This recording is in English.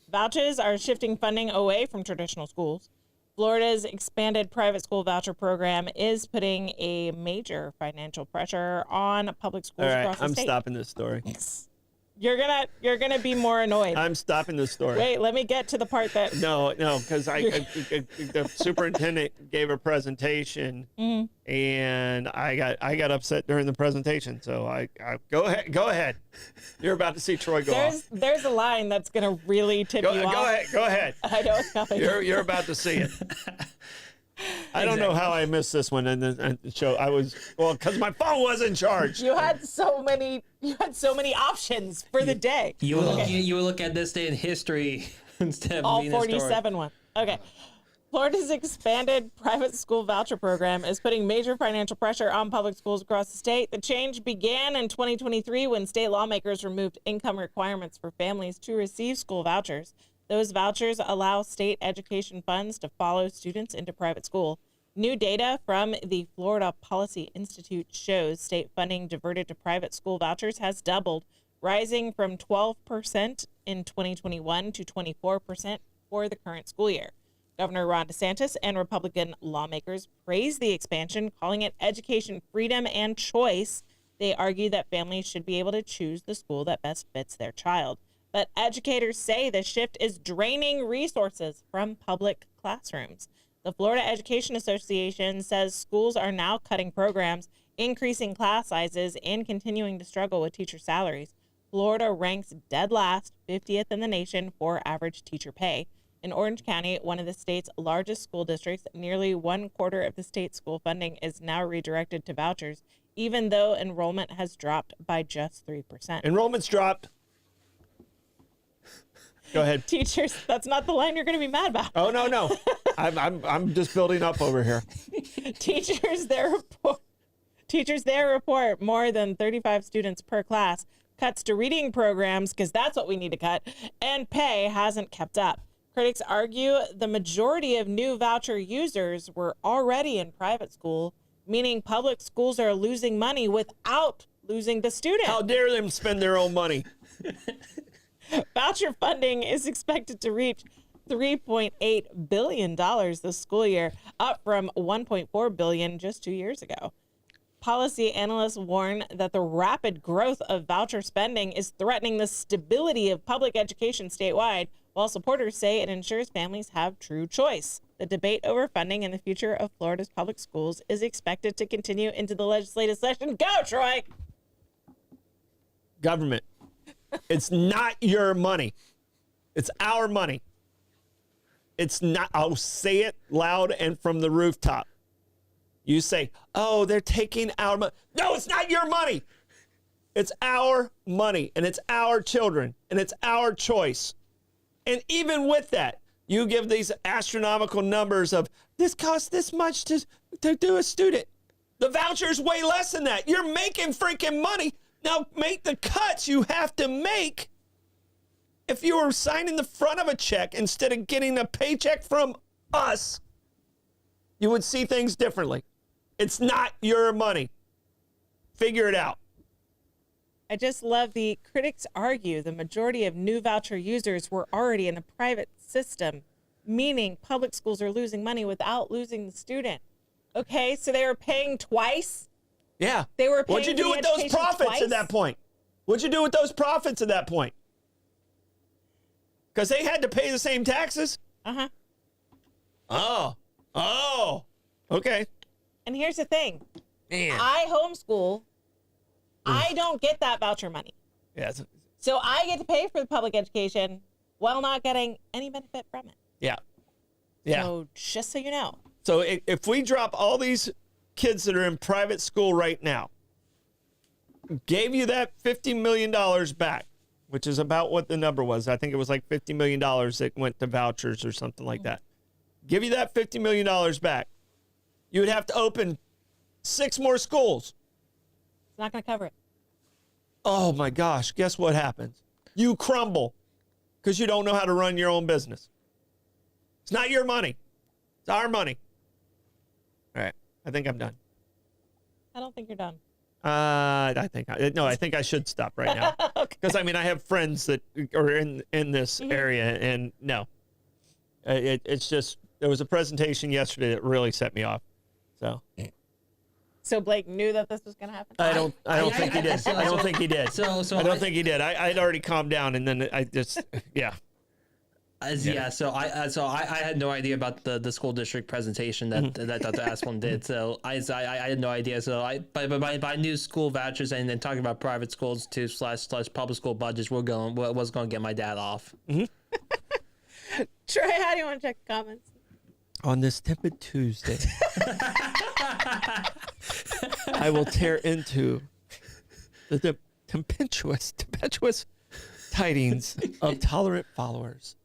Vouchers are shifting funding away from traditional schools. Florida's expanded private school voucher program is putting a major financial pressure on public schools across the state. I'm stopping this story. You're gonna be more annoyed. I'm stopping this story. Wait, let me get to the part that. No, because the superintendent gave a presentation, and I got upset during the presentation. So I go ahead. You're about to see Troy go off. There's a line that's gonna really tip you off. Go ahead. I know it's coming. You're about to see it. I don't know how I missed this one in the show. Because my phone wasn't charged. You had so many options for the day. You were looking at this day in history instead of all being 47 ones. Okay. Florida's expanded private school voucher program is putting major financial pressure on public schools across the state. The change began in 2023 when state lawmakers removed income requirements for families to receive school vouchers. Those vouchers allow state education funds to follow students into private school. New data from the Florida Policy Institute shows state funding diverted to private school vouchers has doubled, rising from 12% in 2021 to 24% for the current school year. Governor Ron DeSantis and Republican lawmakers praised the expansion, calling it education freedom and choice. They argue that families should be able to choose the school that best fits their child. But educators say the shift is draining resources from public classrooms. The Florida Education Association says schools are now cutting programs, increasing class sizes, and continuing to struggle with teacher salaries. Florida ranks dead last, 50th in the nation for average teacher pay. In Orange County, one of the state's largest school districts, nearly 1/4 of the state's school funding is now redirected to vouchers, even though enrollment has dropped by just 3%. Enrollment's dropped. Go ahead. Teachers, that's not the line you're going to be mad about. Oh, no. I'm just building up over here. Teachers there report more than 35 students per class, cuts to reading programs, because that's what we need to cut, and pay hasn't kept up. Critics argue the majority of new voucher users were already in private school, meaning public schools are losing money without losing the student. How dare them spend their own money? Voucher funding is expected to reach $3.8 billion this school year, up from $1.4 billion just 2 years ago. Policy analysts warn that the rapid growth of voucher spending is threatening the stability of public education statewide, while supporters say it ensures families have true choice. The debate over funding and the future of Florida's public schools is expected to continue into the legislative session. Go, Troy! Government. It's not your money. It's our money. It's not. I'll say it loud and from the rooftop. You say, oh, they're taking our money. No, it's not your money. It's our money, and it's our children, and it's our choice. And even with that, you give these astronomical numbers of this costs this much to do a student. The voucher's way less than that. You're making freaking money. Now make the cuts you have to make. If you were signing the front of a check instead of getting a paycheck from us, you would see things differently. It's not your money. Figure it out. I just love the critics argue the majority of new voucher users were already in a private system, meaning public schools are losing money without losing the student. Okay, so they were paying twice? Yeah. They were paying What'd you do with those profits twice? at that point? What'd you do with those profits at that point? Because they had to pay the same taxes? Uh-huh. Oh. Okay. And here's the thing. Man. I homeschool. I don't get that voucher money. Yeah. So I get to pay for the public education while not getting any benefit from it. Yeah. Yeah. So just so you know. So if we drop all these kids that are in private school right now, gave you that $50 million back, which is about what the number was. I think it was like $50 million that went to vouchers or something like that. Give you that $50 million back. You would have to open 6 more schools. It's not going to cover it. Oh my gosh. Guess what happens? You crumble because you don't know how to run your own business. It's not your money. It's our money. All right. I think I'm done. I don't think you're done. I think I should stop right now because I mean I have friends that are in this area, and no, it's just there was a presentation yesterday that really set me off. So Blake knew that this was going to happen? I don't think he did. I don't think he did. I don't think he did. I'd already calmed down, and then I just So I had no idea about the school district presentation that that the last one did. So I had no idea. So but I knew school vouchers and then talking about private schools too slash public school budgets was going to get my dad off. Trey, how do you want to check the comments? On this tepid Tuesday, I will tear into the tempestuous tidings of tolerant followers